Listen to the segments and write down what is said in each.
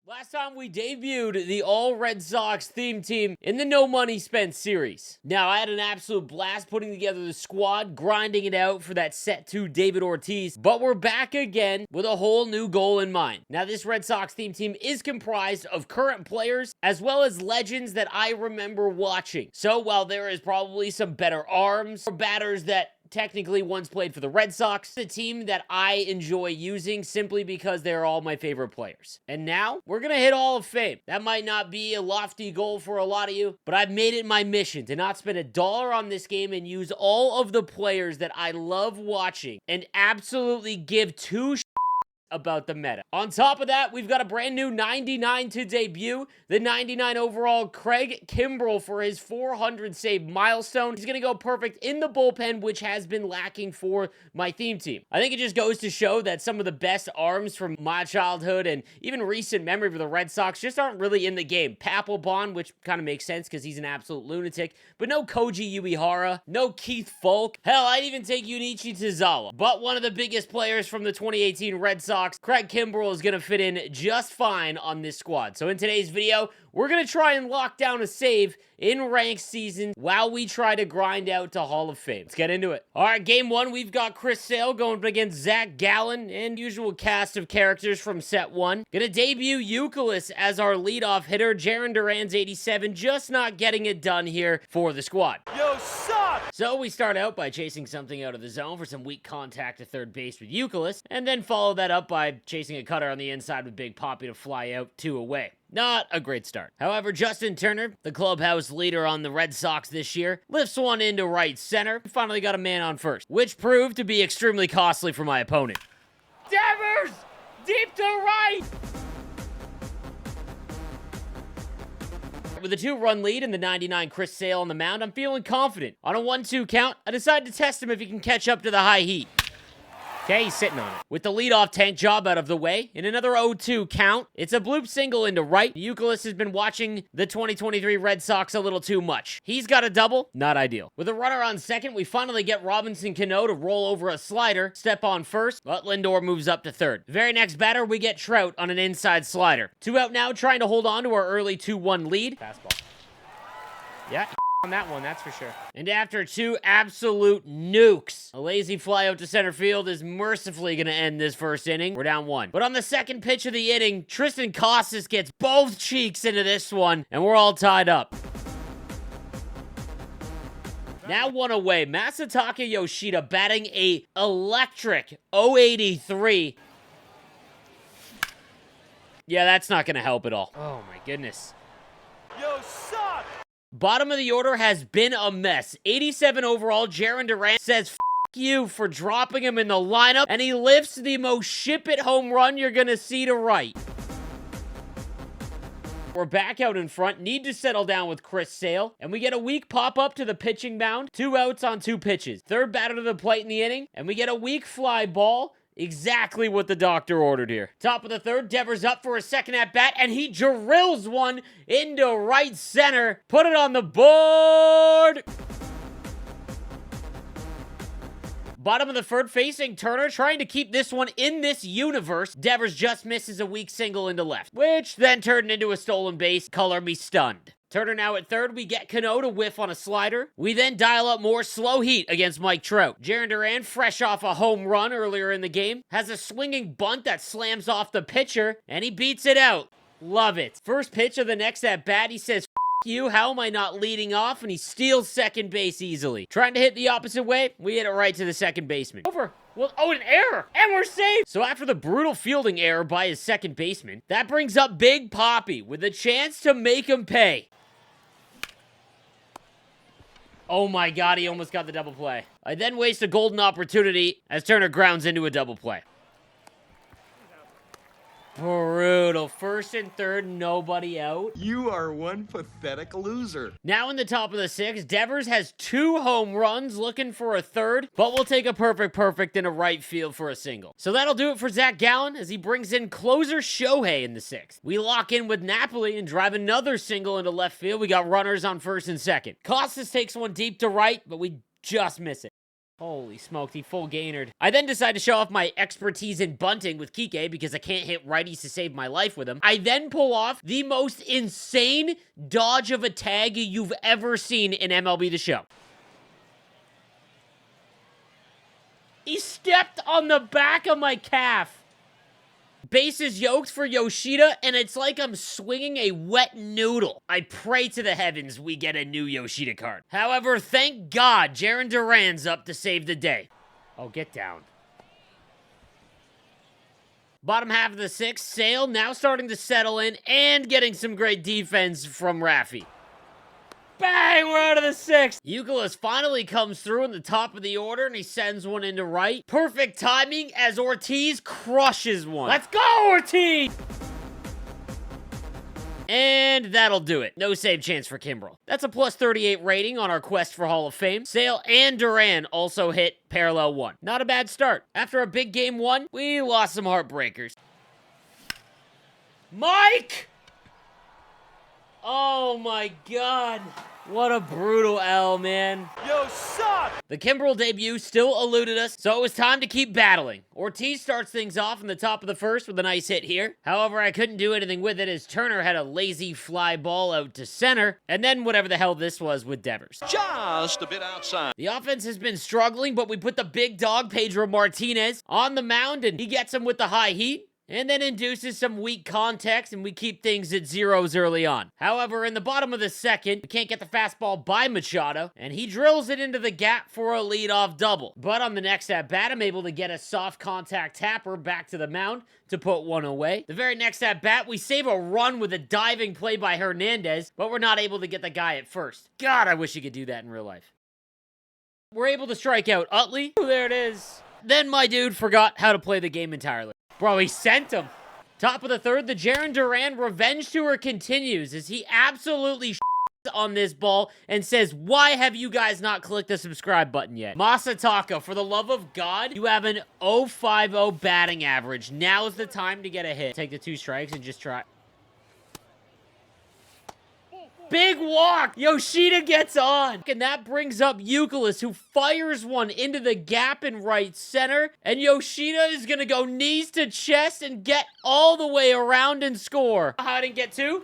Last time we debuted the All Red Sox theme team in the No Money Spent series. Now, I had an absolute blast putting together the squad, grinding it out for that set to David Ortiz, but we're back again with a whole new goal in mind. Now, this Red Sox theme team is comprised of current players as well as legends that I remember watching. So, while there is probably some better arms or batters that technically once played for the Red Sox, the team that I enjoy using simply because they're all my favorite players. And now, we're gonna hit Hall of Fame. That might not be a lofty goal for a lot of you, but I've made it my mission to not spend $1 on this game and use all of the players that I love watching and absolutely give two about the meta. On top of that, we've got a brand new 99 to debut. The 99 overall Craig Kimbrel for his 400 save milestone. He's going to go perfect in the bullpen, which has been lacking for my theme team. I think it just goes to show that some of the best arms from my childhood and even recent memory for the Red Sox just aren't really in the game. Papelbon, which kind of makes sense because he's an absolute lunatic, but no Koji Uehara, no Keith Foulke. Hell, I'd even take Junichi Tozawa. But one of the biggest players from the 2018 Red Sox, Craig Kimbrel, is going to fit in just fine on this squad. So in today's video, we're going to try and lock down a save in ranked season while we try to grind out to Hall of Fame. Let's get into it. All right, game one, we've got Chris Sale going up against Zach Gallen and usual cast of characters from set one. Gonna debut Euclid as our leadoff hitter. Jarren Duran's 87, just not getting it done here for the squad. Yo, suck! So we start out by chasing something out of the zone for some weak contact to third base with Euclid, and then follow that up by chasing a cutter on the inside with Big Poppy to fly out 2 away. Not a great start. However, Justin Turner, the clubhouse leader on the Red Sox this year, lifts one into right center. Finally got a man on first, which proved to be extremely costly for my opponent. Devers! Deep to right! With a 2-run lead and the 99 Chris Sale on the mound, I'm feeling confident. On a 1-2 count, I decide to test him if he can catch up to the high heat. Okay, he's sitting on it. With the leadoff tank job out of the way, in another 0-2 count, it's a bloop single into right. Euclid has been watching the 2023 Red Sox a little too much. He's got a double, not ideal. With a runner on second, we finally get Robinson Cano to roll over a slider, step on first, but Lindor moves up to third. The very next batter, we get Trout on an inside slider. 2 out now, trying to hold on to our early 2-1 lead. Fastball. Yeah, on that one, that's for sure. And after 2 absolute nukes, a lazy fly out to center field is mercifully going to end this first inning. We're down 1. But on the second pitch of the inning, Tristan Casas gets both cheeks into this one, and we're all tied up. Now 1 away, Masataka Yoshida batting a electric 083. Yeah, that's not going to help at all. Oh my goodness. Yo, suck! Bottom of the order has been a mess. 87 overall, Jarren Duran says, "F you" for dropping him in the lineup, and he lifts the most ship-it home run you're gonna see to right. We're back out in front, need to settle down with Chris Sale, and we get a weak pop-up to the pitching mound. 2 outs on 2 pitches. Third batter to the plate in the inning, and we get a weak fly ball. Exactly what the doctor ordered here. Top of the third, Devers up for a second at bat, and he drills one into right center. Put it on the board. Bottom of the third, facing Turner, trying to keep this one in this universe. Devers just misses a weak single into left, which then turned into a stolen base. Color me stunned. Turner now at third, we get Cano to whiff on a slider. We then dial up more slow heat against Mike Trout. Jarren Duran, fresh off a home run earlier in the game, has a swinging bunt that slams off the pitcher, and he beats it out. Love it. First pitch of the next at-bat, he says, "F you, how am I not leading off?" And he steals second base easily. Trying to hit the opposite way, we hit it right to the second baseman. Over. Well, oh, an error, and we're safe. So after the brutal fielding error by his second baseman, that brings up Big Poppy with a chance to make him pay. Oh my God, he almost got the double play. I then waste a golden opportunity as Turner grounds into a double play. Brutal. First and third, nobody out. You are one pathetic loser. Now in the top of the 6th, Devers has 2 home runs, looking for a third, but we'll take a perfect in a right field for a single. So that'll do it for Zach Gallen as he brings in closer Shohei in the 6th. We lock in with Napoli and drive another single into left field. We got runners on first and second. Costas takes one deep to right, but we just miss it. Holy smoked, he full gainered. I then decide to show off my expertise in bunting with Kike because I can't hit righties to save my life with him. I then pull off the most insane dodge of a tag you've ever seen in MLB The Show. He stepped on the back of my calf. Bases yoked for Yoshida, and it's like I'm swinging a wet noodle. I pray to the heavens we get a new Yoshida card. However, thank God Jarren Duran's up to save the day. Oh, get down. Bottom half of the sixth, Sale now starting to settle in and getting some great defense from Raffy. Bang! We're out of the sixth. Euclid finally comes through in the top of the order, and he sends one into right. Perfect timing as Ortiz crushes one. Let's go, Ortiz! And that'll do it. No save chance for Kimbrel. That's a plus 38 rating on our quest for Hall of Fame. Sale and Duran also hit parallel 1. Not a bad start. After a big game 1, we lost some heartbreakers. Mike! Oh my God. What a brutal L, man. Yo, suck! The Kimbrel debut still eluded us, so it was time to keep battling. Ortiz starts things off in the top of the first with a nice hit here. However, I couldn't do anything with it as Turner had a lazy fly ball out to center, and then whatever the hell this was with Devers. Just a bit outside. The offense has been struggling, but we put the big dog, Pedro Martinez, on the mound, and he gets him with the high heat. And then induces some weak context, and we keep things at zeros early on. However, in the bottom of the second, we can't get the fastball by Machado, and he drills it into the gap for a leadoff double. But on the next at-bat, I'm able to get a soft contact tapper back to the mound to put one away. The very next at-bat, we save a run with a diving play by Hernandez, but we're not able to get the guy at first. God, I wish you could do that in real life. We're able to strike out Utley. Oh, there it is. Then my dude forgot how to play the game entirely. Bro, he sent him. Top of the third, the Jarren Duran revenge tour continues as he absolutely on this ball and says, why have you guys not clicked the subscribe button yet? Masataka, for the love of God, you have an 0.50 batting average. Now is the time to get a hit. Take the 2 strikes and just try. Big walk! Yoshida gets on! And that brings up Euclid, who fires one into the gap in right center. And Yoshida is gonna go knees to chest and get all the way around and score. I didn't get 2.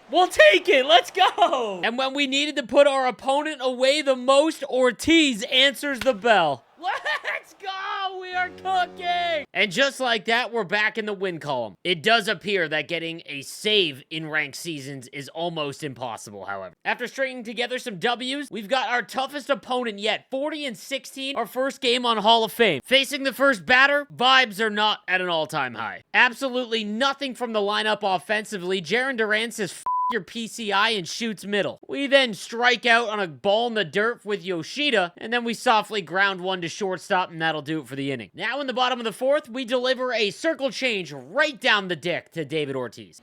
We'll take it! Let's go! And when we needed to put our opponent away the most, Ortiz answers the bell. Let's go! We are cooking! And just like that, we're back in the win column. It does appear that getting a save in ranked seasons is almost impossible, however. After stringing together some W's, we've got our toughest opponent yet, 40-16, our first game on Hall of Fame. Facing the first batter, vibes are not at an all-time high. Absolutely nothing from the lineup offensively. Jarren Duran says, F your PCI and shoots middle. We then strike out on a ball in the dirt with Yoshida, and then we softly ground one to shortstop, and that'll do it for the inning. Now in the bottom of the fourth, we deliver a circle change right down the dick to David Ortiz.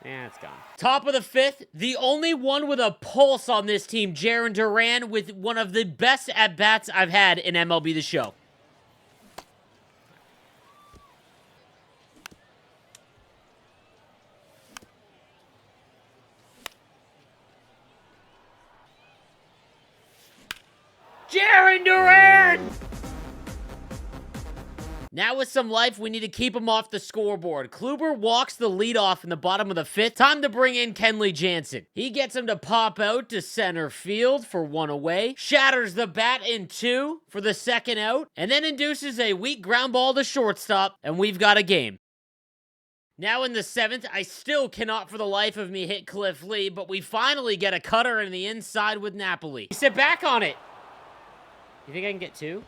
Yeah, it's gone. Top of the fifth, the only one with a pulse on this team, Jarren Duran, with one of the best at-bats I've had in MLB The Show. Jarren Duran! Now with some life, we need to keep him off the scoreboard. Kluber walks the leadoff in the bottom of the fifth. Time to bring in Kenley Jansen. He gets him to pop out to center field for 1 away. Shatters the bat in 2 for the second out. And then induces a weak ground ball to shortstop. And we've got a game. Now in the seventh, I still cannot for the life of me hit Cliff Lee. But we finally get a cutter in the inside with Napoli. Sit back on it. You think I can get 2?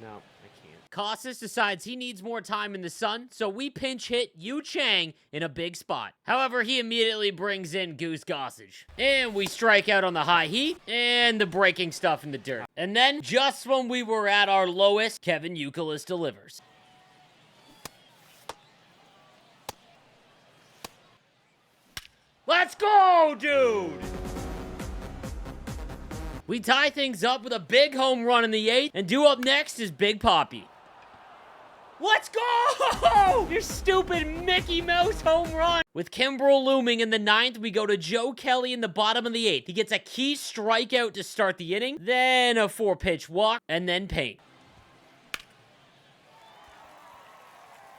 No, I can't. Casas decides he needs more time in the sun, so we pinch hit Yu Chang in a big spot. However, he immediately brings in Goose Gossage. And we strike out on the high heat and the breaking stuff in the dirt. And then, just when we were at our lowest, Kevin Youkilis delivers. Let's go, dude! We tie things up with a big home run in the 8th, and due up next is Big Papi. Let's go! Your stupid Mickey Mouse home run! With Kimbrel looming in the 9th, we go to Joe Kelly in the bottom of the 8th. He gets a key strikeout to start the inning, then a 4-pitch walk, and then paint.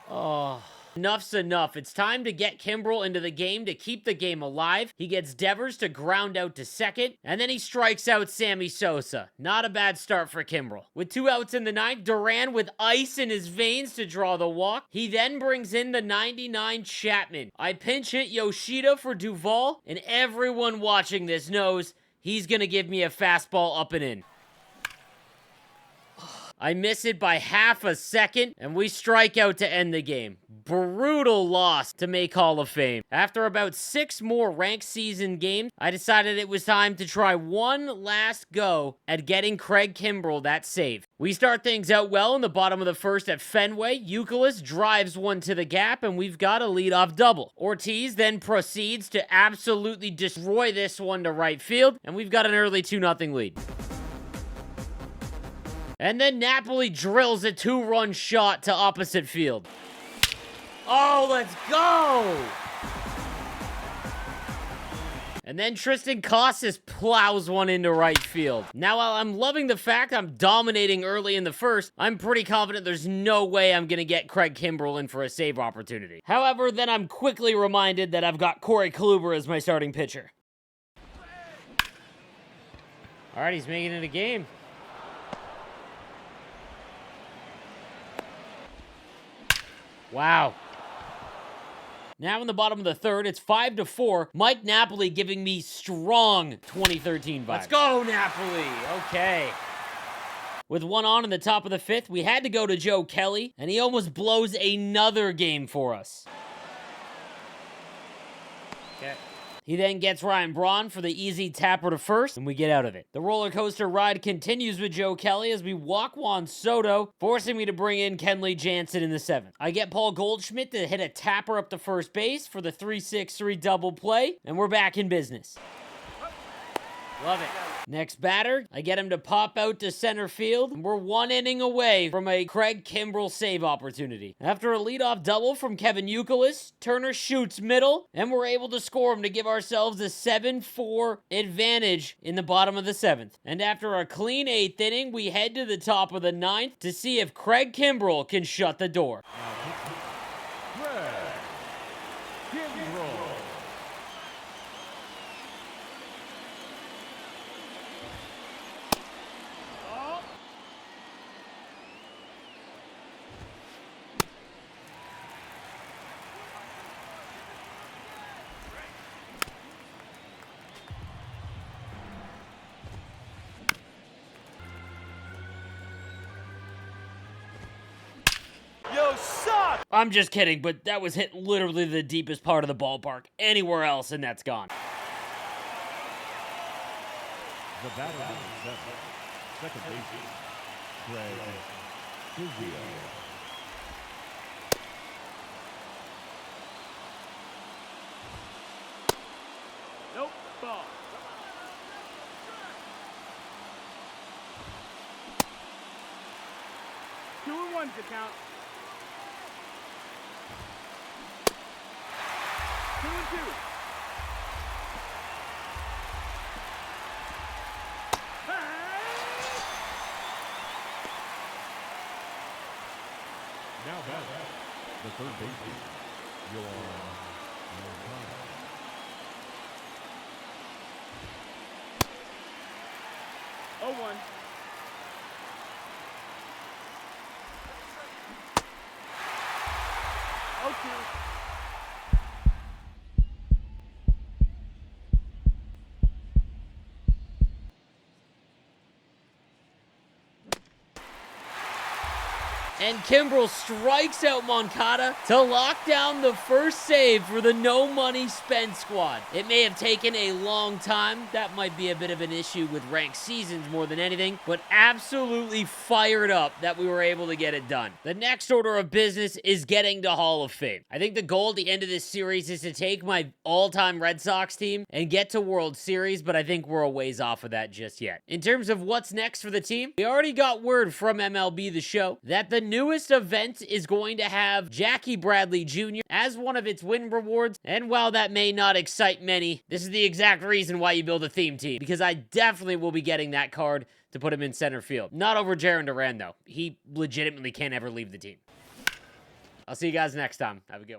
Oh. Enough's enough. It's time to get Kimbrel into the game to keep the game alive. He gets Devers to ground out to second, and then he strikes out Sammy Sosa. Not a bad start for Kimbrel. With 2 outs in the ninth, Duran with ice in his veins to draw the walk. He then brings in the 99 Chapman. I pinch hit Yoshida for Duvall, and everyone watching this knows he's gonna give me a fastball up and in. I miss it by half a second, and we strike out to end the game. Brutal loss to make Hall of Fame. After about 6 more ranked season games, I decided it was time to try one last go at getting Craig Kimbrel that save. We start things out well in the bottom of the first at Fenway. Youkilis drives one to the gap, and we've got a leadoff double. Ortiz then proceeds to absolutely destroy this one to right field, and we've got an early 2-0 lead. And then Napoli drills a 2-run shot to opposite field. Oh, let's go! And then Tristan Casas plows one into right field. Now, while I'm loving the fact I'm dominating early in the first, I'm pretty confident there's no way I'm gonna get Craig Kimbrel in for a save opportunity. However, then I'm quickly reminded that I've got Corey Kluber as my starting pitcher. All right, he's making it a game. Wow. Now in the bottom of the third, it's 5-4. Mike Napoli giving me strong 2013 vibes. Let's go, Napoli. Okay. With 1 on in the top of the 5th, we had to go to Joe Kelly, and he almost blows another game for us. Okay. He then gets Ryan Braun for the easy tapper to first, and we get out of it. The roller coaster ride continues with Joe Kelly as we walk Juan Soto, forcing me to bring in Kenley Jansen in the 7th. I get Paul Goldschmidt to hit a tapper up to first base for the 3-6-3 double play, and we're back in business. Love it. Next batter, I get him to pop out to center field, and we're 1 inning away from a Craig Kimbrel save opportunity. After a leadoff double from Kevin Youkilis, Turner shoots middle, and we're able to score him to give ourselves a 7-4 advantage in the bottom of the 7th. And after a clean 8th inning, we head to the top of the 9th to see if Craig Kimbrel can shut the door. Craig Kimbrel. You suck! I'm just kidding, but that was hit literally the deepest part of the ballpark. Anywhere else, and that's gone. The batter is second baseman, Craig Kimbrel. Nope, ball. Two and one's the count. 2-2. Now back, the third baseman, Yohan. 0-1. Okay. And Kimbrel strikes out Moncada to lock down the first save for the no money spent squad. It may have taken a long time. That might be a bit of an issue with ranked seasons more than anything, but absolutely fired up that we were able to get it done. The next order of business is getting to Hall of Fame. I think the goal at the end of this series is to take my all-time Red Sox team and get to World Series, but I think we're a ways off of that just yet. In terms of what's next for the team, we already got word from MLB The Show that the newest event is going to have Jackie Bradley Jr. as one of its win rewards, and while that may not excite many, this is the exact reason why you build a theme team, because I definitely will be getting that card to put him in center field. Not over Jarren Duran, though. He legitimately can't ever leave the team. I'll see you guys next time. Have a good one.